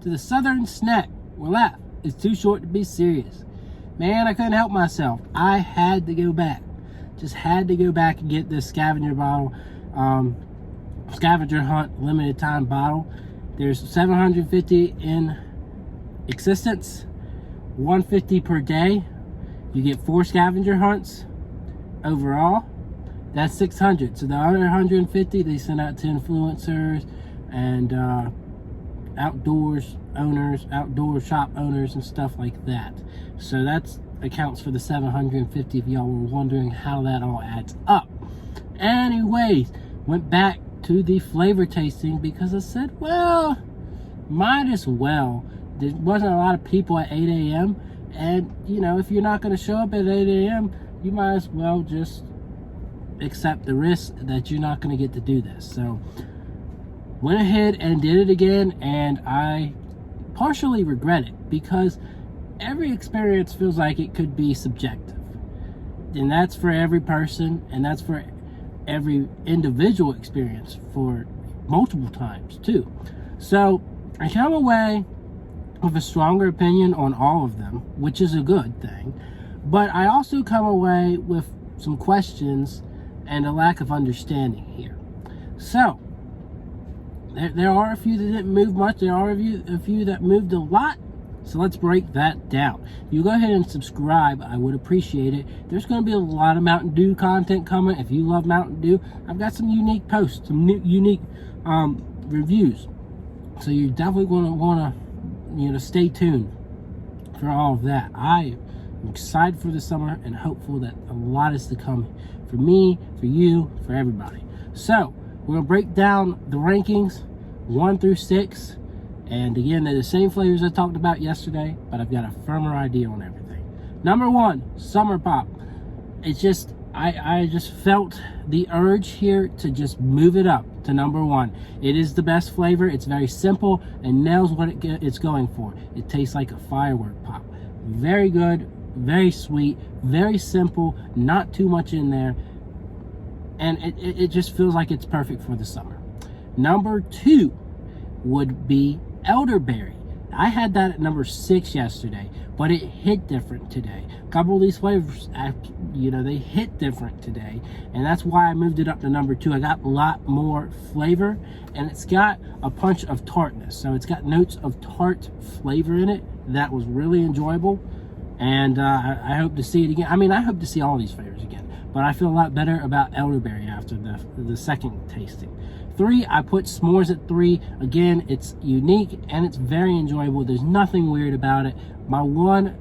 to the Southern Snack, where life is too short to be serious. Man, I couldn't help myself. I had to go back. Just had to go back and get this scavenger bottle, scavenger hunt limited time bottle. There's 750 in existence, 150 per day. You get 4 scavenger hunts overall. That's 600. So the other 150 they send out to influencers and outdoor shop owners and stuff like that. So that's accounts for the 750 if y'all were wondering how that all adds up. Anyways, went back to the flavor tasting because I said, well, might as well. There wasn't a lot of people at 8 a.m. and you know, if you're not going to show up at 8 a.m. you might as well just accept the risk that you're not going to get to do this. So went ahead and did it again, and I partially regret it because every experience feels like it could be subjective, and that's for every person, and that's for every individual experience for multiple times too. So I come away with a stronger opinion on all of them, which is a good thing, but I also come away with some questions and a lack of understanding here. So there are a few that didn't move much. There are a few that moved a lot. So let's break that down. You go ahead and subscribe. I would appreciate it. There's going to be a lot of Mountain Dew content coming. If you love Mountain Dew, I've got some unique posts, some unique reviews. So you're definitely going to want to, stay tuned for all of that. I am excited for the summer and hopeful that a lot is to come for me, for you, for everybody. So we're going to break down the rankings 1 through 6. And again, they're the same flavors I talked about yesterday, but I've got a firmer idea on everything. Number 1, Summer Pop. It's just, I just felt the urge here to just move it up to number 1. It is the best flavor. It's very simple and nails what it's going for. It tastes like a firework pop. Very good, very sweet, very simple, not too much in there. And it just feels like it's perfect for the summer. Number 2 would be Elderberry. I had that at number 6 yesterday, but it hit different today. A couple of these flavors, they hit different today, and that's why I moved it up to number 2. I got a lot more flavor, and it's got a punch of tartness. So it's got notes of tart flavor in it. That was really enjoyable, and I hope to see it again. I mean, I hope to see all these flavors again, but I feel a lot better about Elderberry after the second tasting. 3, I put S'mores at 3. Again, it's unique and it's very enjoyable. There's nothing weird about it. My one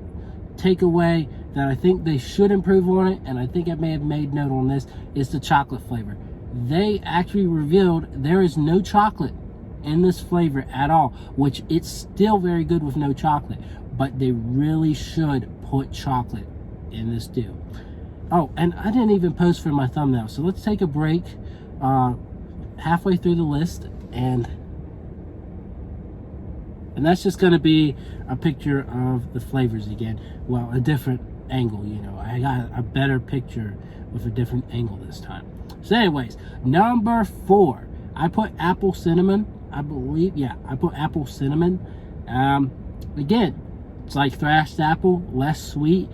takeaway that I think they should improve on it, and I think I may have made note on this, is the chocolate flavor. They actually revealed there is no chocolate in this flavor at all, which it's still very good with no chocolate, but they really should put chocolate in this deal. Oh, and I didn't even post for my thumbnail, so let's take a break. Halfway through the list, and that's just going to be a picture of the flavors again. Well, a different angle, I got a better picture with a different angle this time. So anyways, number 4, I put apple cinnamon. I believe, yeah, I put apple cinnamon. Again, it's like thrashed apple, less sweet,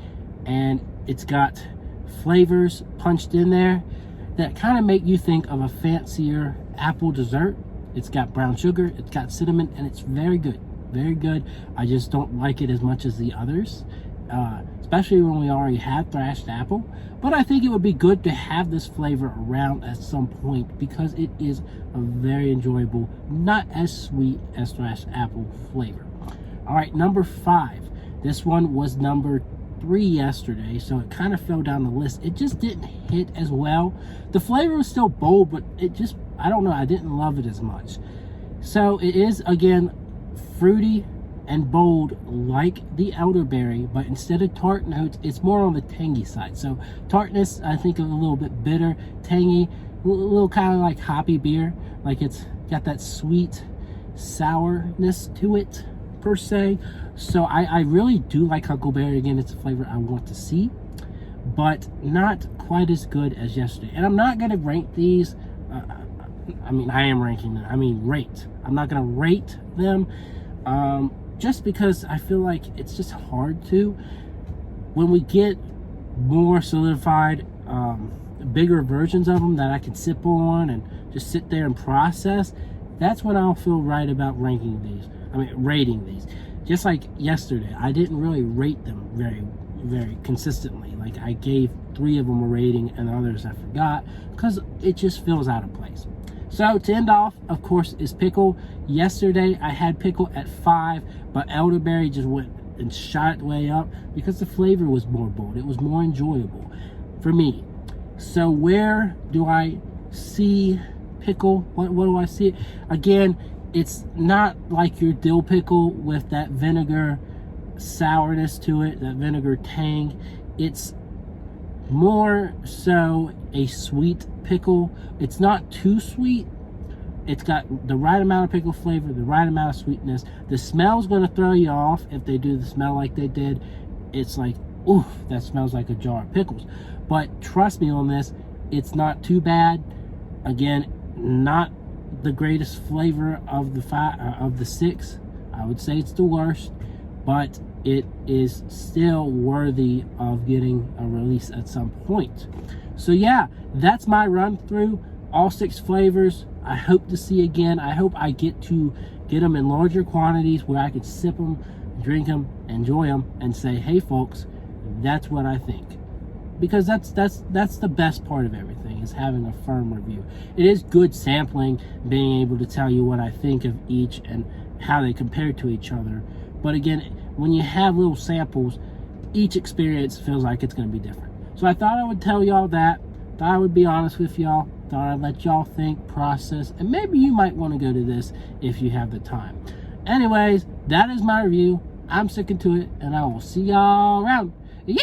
and it's got flavors punched in there that kind of make you think of a fancier apple dessert. It's got brown sugar, it's got cinnamon, and it's very good. Very good. I just don't like it as much as the others, especially when we already had thrashed apple. But I think it would be good to have this flavor around at some point because it is a very enjoyable, not as sweet as thrashed apple flavor. All right, number 5. This one was number 3 yesterday, so it kind of fell down the list. It just didn't hit as well. The flavor was still bold, but it just, I don't know, I didn't love it as much. So it is, again, fruity and bold like the Elderberry, but instead of tart notes, it's more on the tangy side. So tartness, I think, a little bit bitter, tangy, a little kind of like hoppy beer. Like it's got that sweet sourness to it, per se. So I really do like Huckleberry. Again, it's a flavor I want to see, but not quite as good as yesterday. And I'm not going to rank these. I am ranking them. Rate. I'm not going to rate them just because I feel like it's just hard to. When we get more solidified, bigger versions of them that I can sip on and just sit there and process, that's when I'll feel right about rating these. Just like yesterday, I didn't really rate them very consistently. Like, I gave 3 of them a rating and others I forgot because it just feels out of place. So to end off, of course, is Pickle. Yesterday I had Pickle at 5, but Elderberry just went and shot it way up because the flavor was more bold. It was more enjoyable for me. So where do I see Pickle? What do I see? Again, it's not like your dill pickle with that vinegar sourness to it, that vinegar tang. It's more so a sweet pickle. It's not too sweet. It's got the right amount of pickle flavor, the right amount of sweetness. The smell's going to throw you off if they do the smell like they did. It's like, oof, that smells like a jar of pickles. But trust me on this, it's not too bad. Again, not the greatest flavor of the 6. I would say it's the worst, but it is still worthy of getting a release at some point. So yeah, that's my run through all 6 flavors. I hope to see again. I hope I get to get them in larger quantities where I can sip them, drink them, enjoy them, and say, hey folks, that's what I think. Because that's the best part of everything, is having a firm review. It is good sampling, being able to tell you what I think of each and how they compare to each other. But again, when you have little samples, each experience feels like it's going to be different. So I thought I would tell y'all that. Thought I would be honest with y'all. Thought I'd let y'all think, process, and maybe you might want to go to this if you have the time. Anyways, that is my review. I'm sticking to it, and I will see y'all around. Yay!